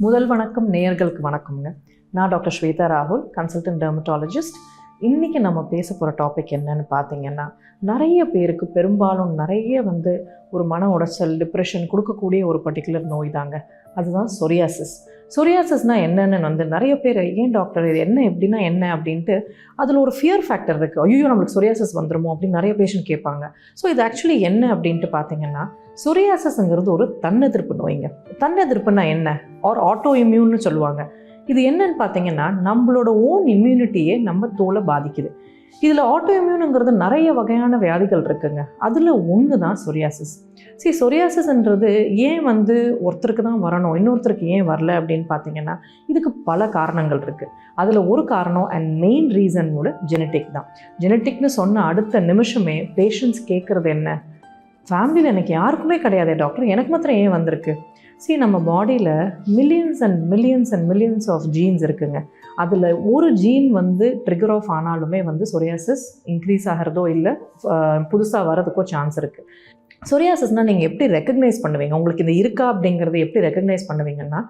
முதல் வணக்கம், நேயர்களுக்கு வணக்கம்ங்க. நான் டாக்டர் ஸ்வேதா ராகுல், கன்சல்டன்ட் டெர்மட்டாலஜிஸ்ட். இன்றைக்கி நம்ம பேச போகிற டாபிக் என்னன்னு பார்த்தீங்கன்னா, நிறைய பேருக்கு பெரும்பாலும் நிறைய ஒரு மன உடைச்சல், டிப்ரெஷன் கொடுக்கக்கூடிய ஒரு பர்டிகுலர் நோய் தாங்க. அதுதான் சொரியாசிஸ். சொரியாசிஸ்னால் என்னென்னு நிறைய பேர், ஏன் டாக்டர் இது என்ன, எப்படின்னா என்ன அப்படின்ட்டு அதில் ஒரு ஃபியர் ஃபேக்டர் இருக்குது. ஐயோ நம்மளுக்கு சொரியாசிஸ் வந்துருமோ அப்படின்னு நிறைய பேஷண்ட் கேட்பாங்க. ஸோ இது ஆக்சுவலி என்ன அப்படின்ட்டு பார்த்தீங்கன்னா, சொரியாசிஸ்ங்கிறது ஒரு தன்னெதிர்ப்பு நோய்ங்க. தன்னெதிர்ப்புனா என்ன, ஆர் ஆட்டோ இம்யூன்னு சொல்லுவாங்க. இது என்னன்னு பார்த்தீங்கன்னா, நம்மளோட ஓன் இம்யூனிட்டியே நம்ம தோலை பாதிக்குது. இதில் ஆட்டோ இம்யூனுங்கிறது நிறைய வகையான வியாதிகள் இருக்குங்க. அதில் ஒன்று தான் சொரியாசிஸ். சொரியாசிஸ்ன்றது ஏன் ஒருத்தருக்கு தான் வரணும், இன்னொருத்தருக்கு ஏன் வரல அப்படின்னு பார்த்தீங்கன்னா, இதுக்கு பல காரணங்கள் இருக்குது. அதில் ஒரு காரணம் அண்ட் மெயின் ரீசனோட ஜெனட்டிக் தான். ஜெனட்டிக்னு சொன்ன அடுத்த நிமிஷமே பேஷண்ட்ஸ் கேட்குறது என்ன, ஃபேமிலியில் எனக்கு யாருக்குமே கிடையாது டாக்டர், எனக்கு மாத்திரம் ஏன் வந்திருக்கு. நம்ம பாடியில் millions and millions of genes இருக்குங்க. அதில் ஒரு ஜீன் ட்ரிகர் ஆஃப் ஆனாலுமே சொரியாசிஸ் இன்க்ரீஸ் ஆகிறதோ இல்லை புதுசாக வர்றதுக்கோ சான்ஸ் இருக்குது. சொரியாசிஸ்னால் நீங்கள் எப்படி ரெக்கக்னைஸ் பண்ணுவீங்க, உங்களுக்கு இந்த இருக்கா அப்படிங்கிறது எப்படி ரெக்கக்னைஸ் பண்ணுவீங்கன்னா,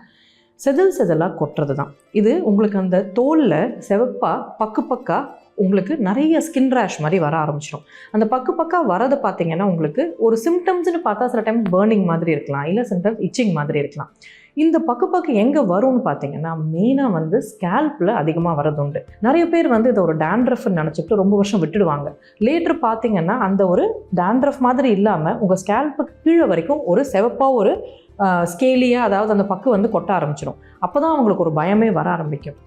செதிலாக கொட்டுறது தான். இது உங்களுக்கு அந்த தோலில் செவப்பாக பக்கா உங்களுக்கு நிறைய ஸ்கின் ரேஷ் மாதிரி வர ஆரம்பிச்சிடும். அந்த பக்கா வரது பார்த்தீங்கன்னா, உங்களுக்கு ஒரு சிம்டம்ஸ்னு பார்த்தா சில டைம் பர்னிங் மாதிரி இருக்கலாம், இல்லை சிம்டம்ஸ் இச்சிங் மாதிரி இருக்கலாம். இந்த பக்கு எங்கே வரும்னு பார்த்தீங்கன்னா, மெயினாக ஸ்கேல்பில் அதிகமாக வரதுண்டு. நிறைய பேர் இதை ஒரு டேண்ட்ரஃப்னு நினச்சிட்டு ரொம்ப வருஷம் விட்டுடுவாங்க. லேட்டர் பார்த்தீங்கன்னா அந்த ஒரு டேண்ட்ரஃப் மாதிரி இல்லாமல் உங்கள் ஸ்கேல்புக்கு கீழே வரைக்கும் ஒரு செவப்பாக ஒரு ஸ்கேலியாக, அதாவது அந்த பக்கு கொட்ட ஆரம்பிச்சிடும். அப்போ தான் அவங்களுக்கு ஒரு பயமே வர ஆரம்பிக்கும்.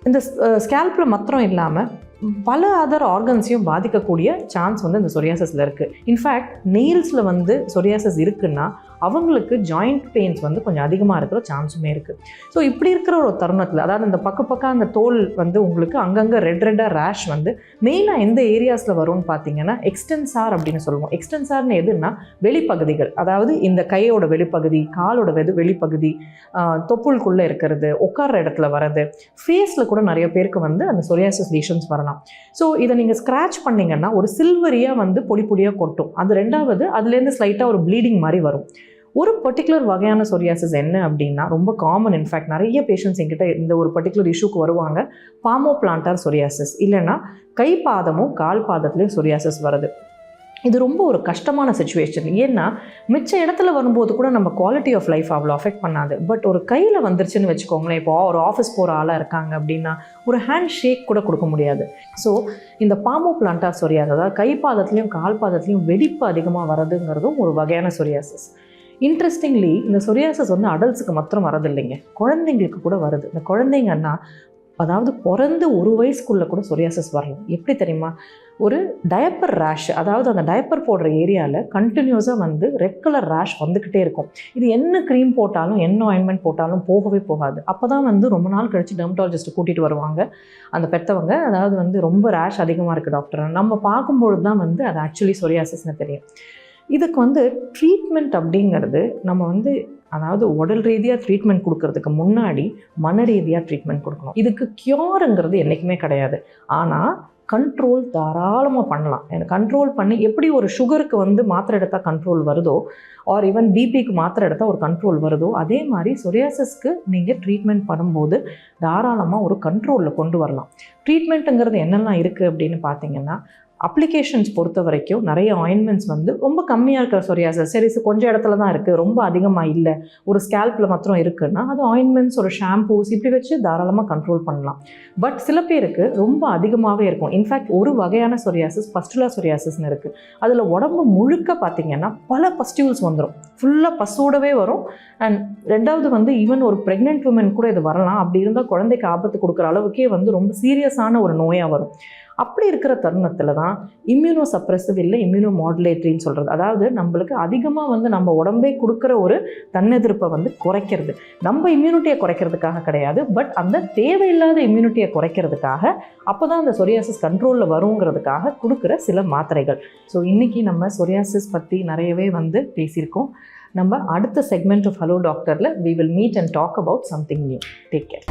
இந்த ஸ்கேல்பில் மாத்திரம் இல்லாமல் பல அதர் ஆர்கன்ஸையும் பாதிக்கக்கூடிய சான்ஸ் இந்த சொரியாசிஸில் இருக்குது. இன்ஃபேக்ட் நெயில்ஸில் சொரியாசிஸ் இருக்குன்னா அவங்களுக்கு ஜாயிண்ட் பெயின்ஸ் கொஞ்சம் அதிகமாக இருக்கிற சான்ஸுமே இருக்குது. ஸோ இப்படி இருக்கிற ஒரு தருணத்தில், அதாவது இந்த பக்கா அந்த தோல் உங்களுக்கு அங்கங்கே ரெட்டாக ரேஷ் மெயினாக எந்த ஏரியாஸில் வரும்னு பார்த்தீங்கன்னா, எக்ஸ்டென்சார் அப்படின்னு சொல்லுவோம். எக்ஸ்டென்சார்னு எதுன்னா வெளிப்பகுதிகள், அதாவது இந்த கையோட வெளிப்பகுதி, காலோட வெளிப்பகுதி, தொப்புளுக்குள்ளே இருக்கிறது, உட்கார்ற இடத்துல வர்றது, ஃபேஸில் கூட நிறைய பேருக்கு அந்த சொரியாசிஸ் லீஷன்ஸ் வரலாம். ஸோ இதை நீங்கள் ஸ்க்ராட்ச் பண்ணிங்கன்னா ஒரு சில்வரியாக பொடியாக கொட்டும். அது ரெண்டாவது, அதுலேருந்து ஸ்லைட்டாக ஒரு ப்ளீடிங் மாதிரி வரும். ஒரு பர்டிகுலர் வகையான சொரியாசிஸ் என்ன அப்படின்னா, ரொம்ப காமன். இன்ஃபேக்ட் நிறைய பேஷண்ட்ஸ் என்கிட்ட இந்த ஒரு பர்டிகுலர் இஷ்யூக்கு வருவாங்க. பாமோபிளான்டார் சொரியாசிஸ், இல்லைன்னா கை பாதமும் கால் பாதத்துலேயும் சொரியாசிஸ் வருது. இது ரொம்ப ஒரு கஷ்டமான சுச்சுவேஷன். ஏன்னா மிச்ச இடத்துல வரும்போது கூட நம்ம குவாலிட்டி ஆஃப் லைஃப் அவ்வளோ அஃபெக்ட் பண்ணாது. பட் ஒரு கையில் வந்துருச்சுன்னு வச்சுக்கோங்களேன், இப்போ ஒரு ஆஃபீஸ் போகிற ஆளாக இருக்காங்க அப்படின்னா ஒரு ஹேண்ட் ஷேக் கூட கொடுக்க முடியாது. ஸோ இந்த பாமோபிளான்டார் சொரியாசிஸ், அதாவது கை பாதத்துலேயும் கால் பாதத்துலேயும் வெடிப்பு அதிகமாக வரதுங்கிறதும் ஒரு வகையான சொரியாசிஸ். இன்ட்ரெஸ்டிங்லி இந்த சொரியாசிஸ் அடல்ட்ஸுக்கு மாத்திரம் வரதில்லைங்க, குழந்தைங்களுக்கு கூட வருது. இந்த குழந்தைங்கன்னா, அதாவது பிறந்து ஒரு வயசுக்குள்ளே கூட சொரியாசிஸ் வரலாம். எப்படி தெரியுமா, ஒரு டயப்பர் ரேஷ், அதாவது அந்த டயப்பர் போடுற ஏரியாவில் கண்டினியூஸாக ரெட் கலர் ரேஷ் வந்துக்கிட்டே இருக்கும். இது என்ன க்ரீம் போட்டாலும், என்ன ஆயின்மெண்ட் போட்டாலும் போகவே போகாது. அப்போ தான் ரொம்ப நாள் கழித்து டெர்மட்டாலஜிஸ்ட்டை கூட்டிகிட்டு வருவாங்க அந்த பெற்றவங்க. அதாவது ரொம்ப ரேஷ் அதிகமாக இருக்குது டாக்டர், நம்ம பார்க்கும்பொழுது தான் அது ஆக்சுவலி சொரியாசிஸ்னு தெரியும். இதுக்கு ட்ரீட்மெண்ட் அப்படிங்கிறது நம்ம அதாவது உடல் ரீதியாக ட்ரீட்மெண்ட் கொடுக்கறதுக்கு முன்னாடி மன ரீதியாக ட்ரீட்மெண்ட் கொடுக்கணும். இதுக்கு க்யூருங்கிறது என்றைக்குமே கிடையாது. ஆனால் கண்ட்ரோல் தாராளமாக பண்ணலாம். எனக்கு கண்ட்ரோல் பண்ணி, எப்படி ஒரு சுகருக்கு மாத்திரை எடுத்தால் கண்ட்ரோல் வருதோ, ஆர் ஈவன் பிபிக்கு மாத்திரை எடுத்தால் ஒரு கண்ட்ரோல் வருதோ, அதே மாதிரி சொரியாசிஸ்க்கு நீங்கள் ட்ரீட்மெண்ட் பண்ணும்போது தாராளமாக ஒரு கண்ட்ரோலில் கொண்டு வரலாம். ட்ரீட்மெண்ட்டுங்கிறது என்னெல்லாம் இருக்குது அப்படின்னு பார்த்தீங்கன்னா, அப்ளிகேஷன்ஸ் பொறுத்த வரைக்கும் நிறைய ஆயின்மெண்ட்ஸ் ரொம்ப கம்மியாக இருக்கிற சொரியாசிஸ், சரி கொஞ்சம் இடத்துல தான் இருக்குது, ரொம்ப அதிகமாக இல்லை, ஒரு ஸ்கேல்பில் மாத்திரம் இருக்குன்னா அது ஆயின்மெண்ட்ஸ், ஒரு ஷாம்பூஸ் இப்படி வச்சு தாராளமாக கண்ட்ரோல் பண்ணலாம். பட் சில பேருக்கு ரொம்ப அதிகமாகவே இருக்கும். இன்ஃபேக்ட் ஒரு வகையான சொரியாசிஸ் பஸ்டுலா சொரியாசிஸ்னு இருக்குது. அதில் உடம்பு முழுக்க பார்த்திங்கன்னா பல பஸ்டியூல்ஸ் வந்துடும், ஃபுல்லாக பஸ்ஸோடவே வரும். அண்ட் ரெண்டாவது ஈவன் ஒரு ப்ரெக்னென்ட் உமன் கூட இது வரலாம். அப்படி இருந்தால் குழந்தைக்கு ஆபத்து கொடுக்குற அளவுக்கே ரொம்ப சீரியஸான ஒரு நோயாக வரும். அப்படி இருக்கிற தருணத்தில் தான் இம்யூனோ சப்ரெசிவ் இல்லை இம்யூனோ மாடுலேட்டரின்னு சொல்கிறது. அதாவது நம்மளுக்கு அதிகமாக நம்ம உடம்பே கொடுக்குற ஒரு தன்னெதிர்ப்பை குறைக்கிறது. நம்ம இம்யூனிட்டியை குறைக்கிறதுக்காக கிடையாது, பட் அந்த தேவையில்லாத இம்யூனிட்டியை குறைக்கிறதுக்காக, அப்போ தான் அந்த சொரியாசிஸ் கண்ட்ரோலில் வருங்கிறதுக்காக கொடுக்குற சில மாத்திரைகள். ஸோ இன்றைக்கி நம்ம சொரியாசிஸ் பற்றி நிறையவே பேசியிருக்கோம். நம்ம அடுத்த செக்மெண்ட் ஆஃப் ஹலோ டாக்டரில் we will meet and talk about something new. Take care.